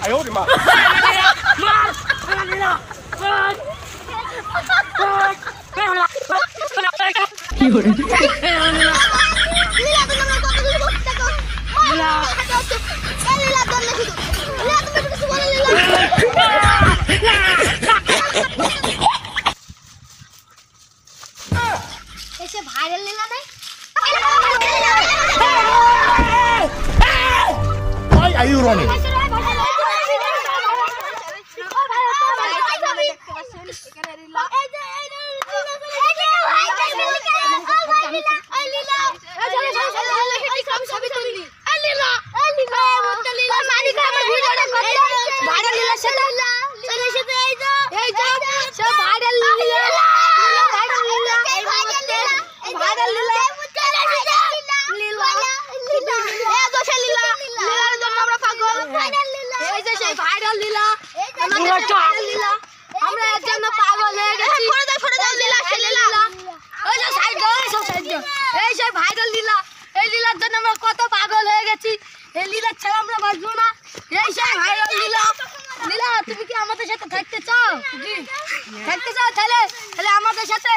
哎呦我的妈！有人。এসে viral লীলা নাই Why are you running? কত পাগল হয়ে গেছি এই লীলা ছাড়া আমরা বাঁচবো না এই সেই ভাইরাল লীলা লীলা তুমি কি আমাদের সাথে থাকতে চাও জি থাকতে চাও তাহলে তাহলে আমাদের সাথে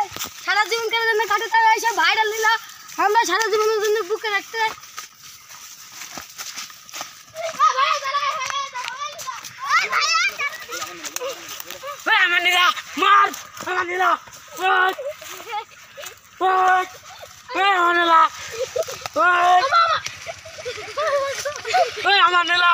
সারা জীবন কেন জন্য কাটাতে এই সেই ভাইরাল লীলা আমরা সারা জীবনের জন্য বুকে রাখতে ওই আমার লীলা মার আমার লীলা ওই ওই আমার লীলা ওই আমার নীলা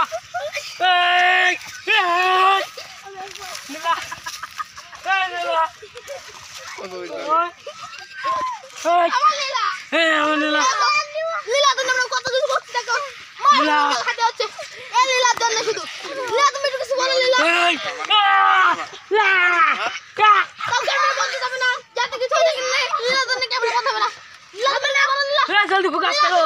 জলদি ফোকাস করো